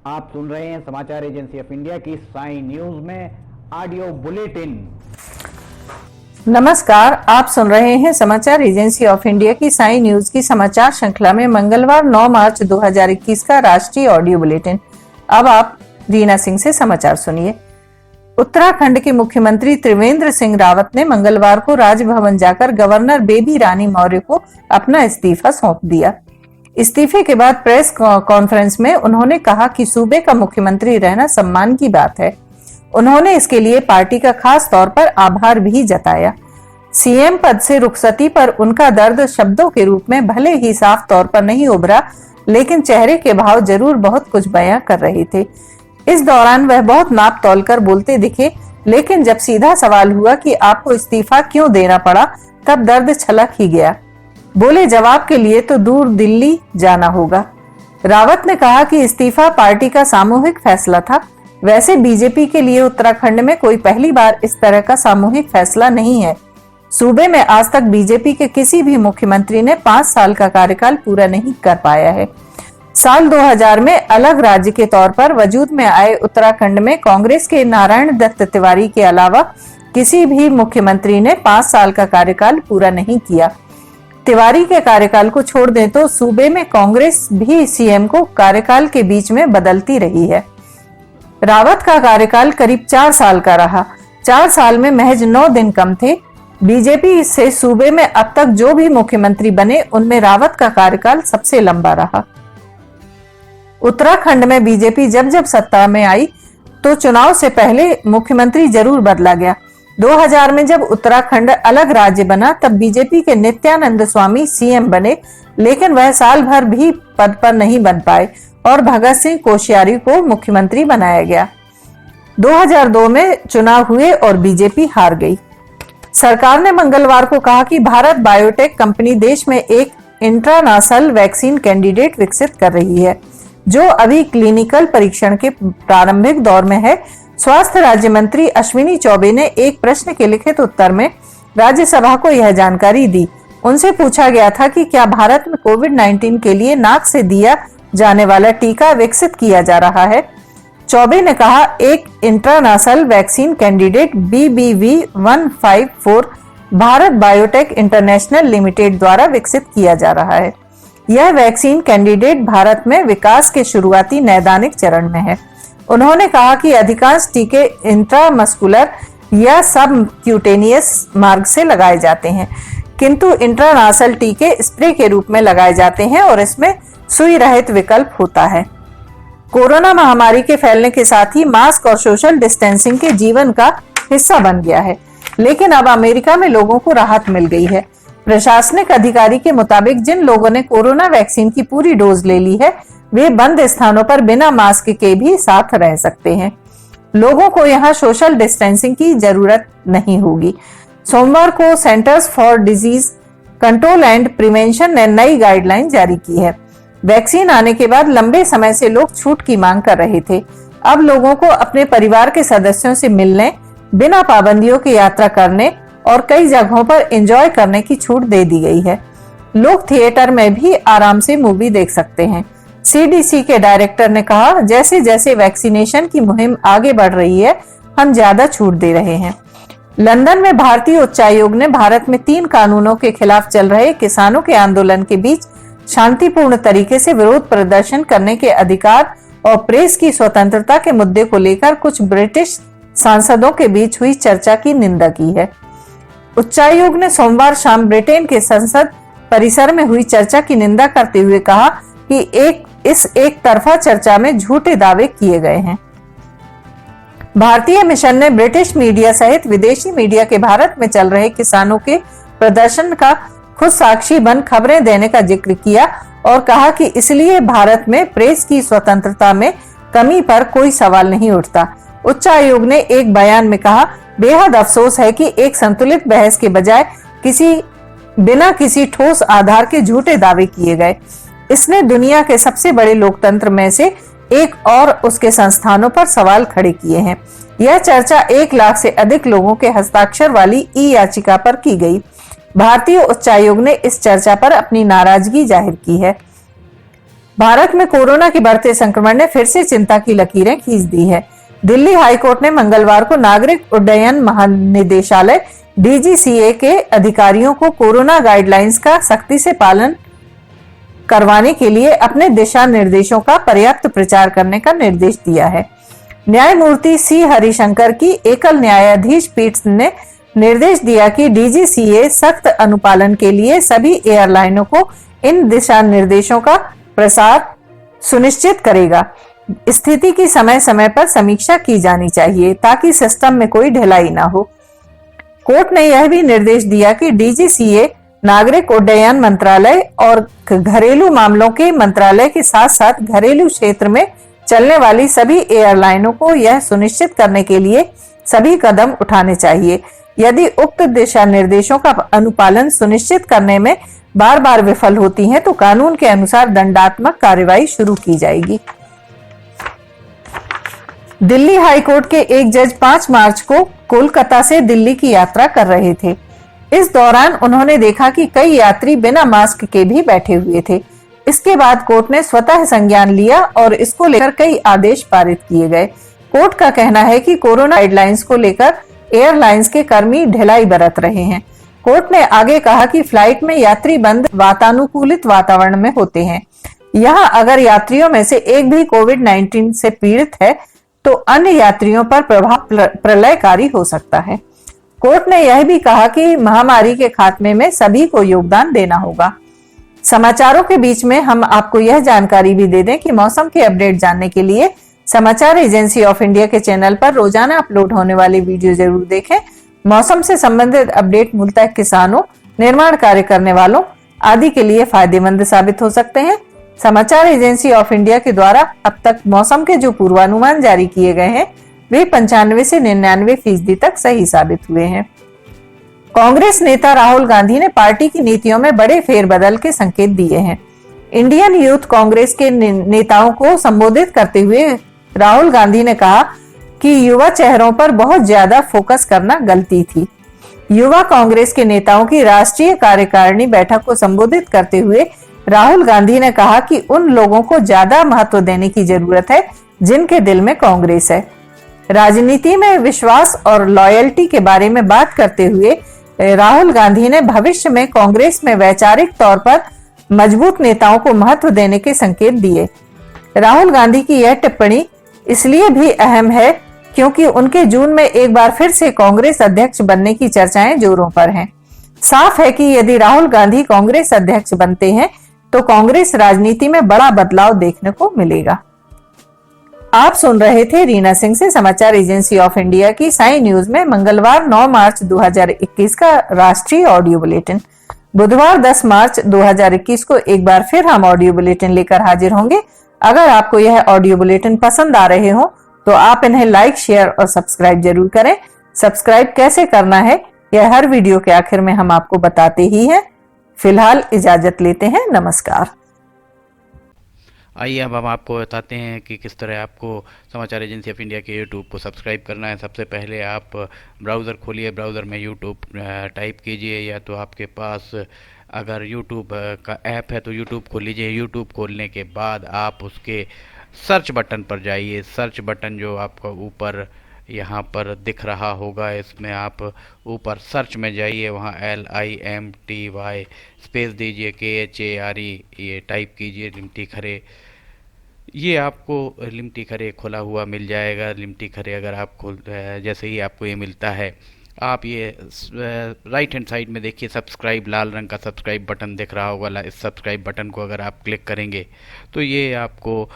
आप सुन रहे हैं समाचार एजेंसी ऑफ इंडिया की साई न्यूज में ऑडियो बुलेटिन। नमस्कार, आप सुन रहे हैं समाचार एजेंसी ऑफ इंडिया की साई न्यूज की समाचार श्रृंखला में मंगलवार 9 मार्च 2021 का राष्ट्रीय ऑडियो बुलेटिन। अब आप रीना सिंह से समाचार सुनिए। उत्तराखंड के मुख्यमंत्री त्रिवेंद्र सिंह रावत ने मंगलवार को राजभवन जाकर गवर्नर बेबी रानी मौर्य को अपना इस्तीफा सौंप दिया। इस्तीफे के बाद प्रेस कॉन्फ्रेंस में उन्होंने कहा कि सूबे का मुख्यमंत्री रहना सम्मान की बात है। उन्होंने इसके लिए पार्टी का खास तौर पर आभार भी जताया। सीएम पद से रुखसती पर उनका दर्द शब्दों के रूप में भले ही साफ तौर पर नहीं उभरा, लेकिन चेहरे के भाव जरूर बहुत कुछ बयां कर रहे थे। इस दौरान वह बहुत नाप तौल कर बोलते दिखे, लेकिन जब सीधा सवाल हुआ कि आपको इस्तीफा क्यों देना पड़ा, तब दर्द छलक ही गया। बोले, जवाब के लिए तो दूर दिल्ली जाना होगा। रावत ने कहा कि इस्तीफा पार्टी का सामूहिक फैसला था। वैसे बीजेपी के लिए उत्तराखंड में कोई पहली बार इस तरह का सामूहिक फैसला नहीं है। सूबे में आज तक बीजेपी के किसी भी मुख्यमंत्री ने 5 साल का कार्यकाल पूरा नहीं कर पाया है। साल 2000 में अलग राज्य के तौर पर वजूद में आए उत्तराखंड में कांग्रेस के नारायण दत्त तिवारी के अलावा किसी भी मुख्यमंत्री ने 5 साल का कार्यकाल पूरा नहीं किया। तिवारी के कार्यकाल को छोड़ दें तो सूबे में कांग्रेस भी सीएम को कार्यकाल के बीच में बदलती रही है। रावत का कार्यकाल करीब 4 साल का रहा। 4 साल में महज 9 दिन कम थे। बीजेपी से सूबे में अब तक जो भी मुख्यमंत्री बने, उनमें रावत का कार्यकाल सबसे लंबा रहा। उत्तराखंड में बीजेपी जब जब सत्ता में आई तो चुनाव से पहले मुख्यमंत्री जरूर बदला गया। 2000 में जब उत्तराखंड अलग राज्य बना, तब बीजेपी के नित्यानंद स्वामी सीएम बने, लेकिन वह साल भर भी पद पर नहीं बन पाए और भगत सिंह कोश्यारी को मुख्यमंत्री बनाया गया। 2002 में चुनाव हुए और बीजेपी हार गई। सरकार ने मंगलवार को कहा कि भारत बायोटेक कंपनी देश में एक इंट्रानासल वैक्सीन कैंडिडेट विकसित कर रही है, जो अभी क्लिनिकल परीक्षण के प्रारंभिक दौर में है। स्वास्थ्य राज्य मंत्री अश्विनी चौबे ने एक प्रश्न के लिखित उत्तर में राज्यसभा को यह जानकारी दी। उनसे पूछा गया था कि क्या भारत में कोविड-19 के लिए नाक से दिया जाने वाला टीका विकसित किया जा रहा है। चौबे ने कहा, एक intranasal vaccine candidate BBV154 Bharat Biotech International Limited द्वारा विकसित किया जा रहा है। यह वैक्सीन कैंडिडेट भारत में विकास के शुरुआती नैदानिक चरण में है। उन्होंने कहा कि अधिकांश टीके इंट्रामस्कुलर या सबक्यूटेनियस मार्ग से लगाए जाते हैं, किंतु इंट्रानासल टीके स्प्रे के रूप में लगाए जाते हैं और इसमें सुई रहित विकल्प होता है। कोरोना महामारी के फैलने के साथ ही मास्क और सोशल डिस्टेंसिंग के जीवन का हिस्सा बन गया है, लेकिन अब अमेरिका में लोगों को राहत मिल गई है। प्रशासनिक अधिकारी के मुताबिक जिन लोगों ने कोरोना वैक्सीन की पूरी डोज ले ली है, वे बंद स्थानों पर बिना मास्क के भी साथ रह सकते हैं। लोगों को यहाँ सोशल डिस्टेंसिंग की जरूरत नहीं होगी। सोमवार को centres for disease control and prevention ने नई गाइडलाइन जारी की है। वैक्सीन आने के बाद लंबे समय से लोग छूट की मांग कर रहे थे। अब लोगों को अपने परिवार के सदस्यों से मिलने, बिना पाबंदियों की यात्रा करने और कई जगहों पर एंजॉय करने की छूट दे दी गई है। लोग थिएटर में भी आराम से मूवी देख सकते हैं। सीडीसी के डायरेक्टर ने कहा, जैसे जैसे वैक्सीनेशन की मुहिम आगे बढ़ रही है, हम ज्यादा छूट दे रहे हैं। लंदन में भारतीय उच्चायोग ने भारत में 3 कानूनों के खिलाफ चल रहे किसानों के आंदोलन के बीच शांतिपूर्ण तरीके से विरोध प्रदर्शन करने के अधिकार और प्रेस की स्वतंत्रता के मुद्दे को लेकर कुछ ब्रिटिश सांसदों के बीच हुई चर्चा की निंदा की है। उच्चायोग ने सोमवार शाम ब्रिटेन के संसद परिसर में हुई चर्चा की निंदा करते हुए कहा कि एक तरफा चर्चा में झूठे दावे किए गए हैं। भारतीय मिशन ने ब्रिटिश मीडिया सहित विदेशी मीडिया के भारत में चल रहे किसानों के प्रदर्शन का खुद साक्षी बन खबरें देने का जिक्र किया और कहा कि इसलिए भारत में प्रेस की स्वतंत्रता में कमी पर कोई सवाल नहीं उठता। उच्चायोग ने एक बयान में कहा, बेहद अफसोस है कि एक संतुलित बहस के बजाय बिना किसी ठोस आधार के झूठे दावे किए गए। इसने दुनिया के सबसे बड़े लोकतंत्र में से एक और उसके संस्थानों पर सवाल खड़े किए हैं। यह चर्चा 1 लाख से अधिक लोगों के हस्ताक्षर वाली याचिका पर की गई। भारतीय उच्चायोग ने इस चर्चा पर अपनी नाराजगी जाहिर की है। भारत में कोरोना के बढ़ते संक्रमण ने फिर से चिंता की लकीरें खींच दी है। दिल्ली हाईकोर्ट ने मंगलवार को नागरिक उड्डयन महानिदेशालय डीजीसीए के अधिकारियों को कोरोना गाइडलाइंस का सख्ती से पालन करवाने के लिए अपने दिशा निर्देशों का पर्याप्त प्रचार करने का निर्देश दिया है। न्यायमूर्ति सी हरिशंकर की एकल न्यायाधीश पीठ ने निर्देश दिया कि डीजीसीए सख्त अनुपालन के लिए सभी एयरलाइनों को इन दिशा निर्देशों का प्रसार सुनिश्चित करेगा। स्थिति की समय समय पर समीक्षा की जानी चाहिए ताकि सिस्टम में कोई ढिलाई ना हो। कोर्ट ने यह भी निर्देश दिया कि डीजीसीए नागरिक उड्डयन मंत्रालय और घरेलू मामलों के मंत्रालय के साथ साथ घरेलू क्षेत्र में चलने वाली सभी एयरलाइनों को यह सुनिश्चित करने के लिए सभी कदम उठाने चाहिए। यदि उक्त दिशा निर्देशों का अनुपालन सुनिश्चित करने में बार बार विफल होती हैं तो कानून के अनुसार दंडात्मक कार्रवाई शुरू की जाएगी। दिल्ली हाईकोर्ट के एक जज 5 मार्च को कोलकाता से दिल्ली की यात्रा कर रहे थे। इस दौरान उन्होंने देखा कि कई यात्री बिना मास्क के भी बैठे हुए थे। इसके बाद कोर्ट ने स्वतः संज्ञान लिया और इसको लेकर कई आदेश पारित किए गए। कोर्ट का कहना है कि कोरोना गाइडलाइंस को लेकर एयरलाइंस के कर्मी ढिलाई बरत रहे हैं। कोर्ट ने आगे कहा कि फ्लाइट में यात्री बंद वातानुकूलित वातावरण में होते हैं। यहाँ अगर यात्रियों में से एक भी कोविड-19 से पीड़ित है तो अन्य यात्रियों पर प्रभाव प्रलयकारी हो सकता है। कोर्ट ने यह भी कहा कि महामारी के खात्मे में सभी को योगदान देना होगा। समाचारों के बीच में हम आपको यह जानकारी भी दे दें कि मौसम के अपडेट जानने के लिए समाचार एजेंसी ऑफ इंडिया के चैनल पर रोजाना अपलोड होने वाली वीडियो जरूर देखें। मौसम से संबंधित अपडेट मूलतः किसानों, निर्माण कार्य करने वालों आदि के लिए फायदेमंद साबित हो सकते हैं। समाचार एजेंसी ऑफ इंडिया के द्वारा अब तक मौसम के जो पूर्वानुमान जारी किए गए हैं वे 95 से 99% तक सही साबित हुए हैं। कांग्रेस नेता राहुल गांधी ने पार्टी की नीतियों में बड़े फेरबदल के संकेत दिए हैं। इंडियन यूथ कांग्रेस के नेताओं को संबोधित करते हुए राहुल गांधी ने कहा कि युवा चेहरों पर बहुत ज्यादा फोकस करना गलती थी। युवा कांग्रेस के नेताओं की राष्ट्रीय कार्यकारिणी बैठक को संबोधित करते हुए राहुल गांधी ने कहा कि उन लोगों को ज्यादा महत्व देने की जरूरत है जिनके दिल में कांग्रेस है। राजनीति में विश्वास और लॉयल्टी के बारे में बात करते हुए राहुल गांधी ने भविष्य में कांग्रेस में वैचारिक तौर पर मजबूत नेताओं को महत्व देने के संकेत दिए। राहुल गांधी की यह टिप्पणी इसलिए भी अहम है क्योंकि उनके जून में एक बार फिर से कांग्रेस अध्यक्ष बनने की चर्चाएं जोरों पर हैं। साफ है कि यदि राहुल गांधी कांग्रेस अध्यक्ष बनते हैं तो कांग्रेस राजनीति में बड़ा बदलाव देखने को मिलेगा। आप सुन रहे थे रीना सिंह से समाचार एजेंसी ऑफ इंडिया की साई न्यूज में मंगलवार 9 मार्च 2021 का राष्ट्रीय ऑडियो बुलेटिन। बुधवार 10 मार्च 2021 को एक बार फिर हम ऑडियो बुलेटिन लेकर हाजिर होंगे। अगर आपको यह ऑडियो बुलेटिन पसंद आ रहे हो तो आप इन्हें लाइक, शेयर और सब्सक्राइब जरूर करें। सब्सक्राइब कैसे करना है यह हर वीडियो के आखिर में हम आपको बताते ही हैं। फिलहाल इजाजत लेते हैं। नमस्कार। आइए अब हम आपको बताते हैं कि किस तरह आपको समाचार एजेंसी ऑफ इंडिया के यूट्यूब को सब्सक्राइब करना है। सबसे पहले आप ब्राउज़र खोलिए, ब्राउज़र में यूट्यूब टाइप कीजिए, या तो आपके पास अगर यूट्यूब का ऐप है तो यूट्यूब खोल लीजिए। यूट्यूब खोलने के बाद आप उसके सर्च बटन पर जाइए। सर्च बटन जो आपका ऊपर यहाँ पर दिख रहा होगा, इसमें आप ऊपर सर्च में जाइए, वहाँ LIMTY स्पेस दीजिए, KHARE ये टाइप कीजिए, लिमटी खरे। ये आपको लिमटी खरे खुला हुआ मिल जाएगा। लिमटी खरे अगर आप जैसे ही आपको ये मिलता है, आप ये राइट हैंड साइड में देखिए सब्सक्राइब, लाल रंग का सब्सक्राइब बटन दिख रहा होगा। इस सब्सक्राइब बटन को अगर आप क्लिक करेंगे तो ये आपको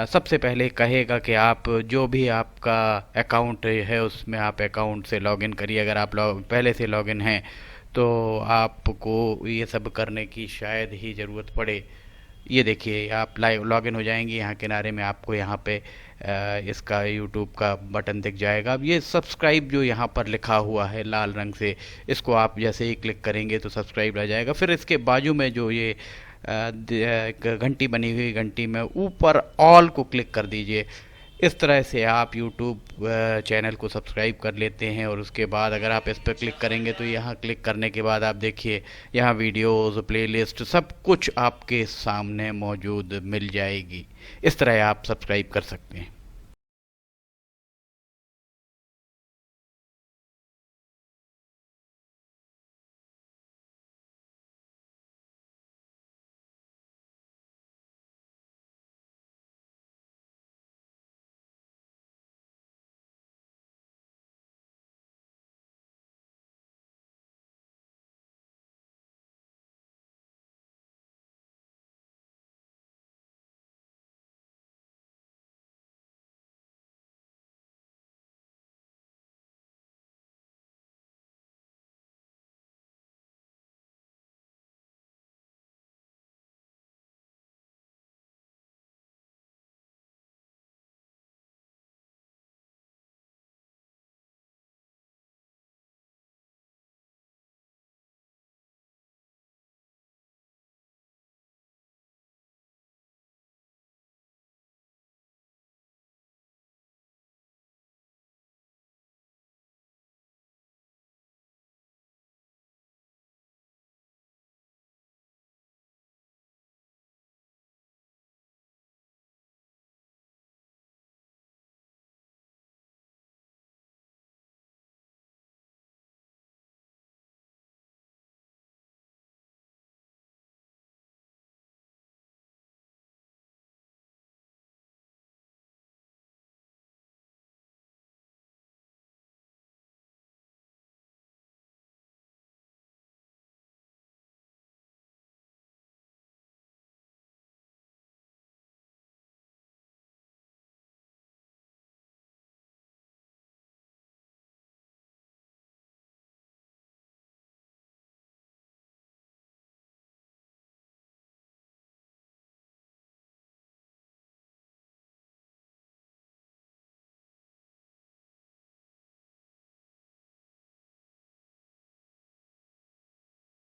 सबसे पहले कहेगा कि आप जो भी आपका अकाउंट है उसमें आप अकाउंट से लॉगिन करिए। अगर आप पहले से लॉगिन हैं तो आपको ये सब करने की शायद ही ज़रूरत पड़े। ये देखिए आप लाइव लॉगिन हो जाएंगे। यहाँ किनारे में आपको यहाँ पे इसका यूट्यूब का बटन दिख जाएगा। अब ये सब्सक्राइब जो यहाँ पर लिखा हुआ है लाल रंग से, इसको आप जैसे ही क्लिक करेंगे तो सब्सक्राइब आ जाएगा। फिर इसके बाजू में जो ये एक घंटी बनी हुई, घंटी में ऊपर ऑल को क्लिक कर दीजिए। इस तरह से आप YouTube चैनल को सब्सक्राइब कर लेते हैं और उसके बाद अगर आप इस पर क्लिक करेंगे तो यहाँ क्लिक करने के बाद आप देखिए यहाँ वीडियोस, प्लेलिस्ट सब कुछ आपके सामने मौजूद मिल जाएगी। इस तरह आप सब्सक्राइब कर सकते हैं।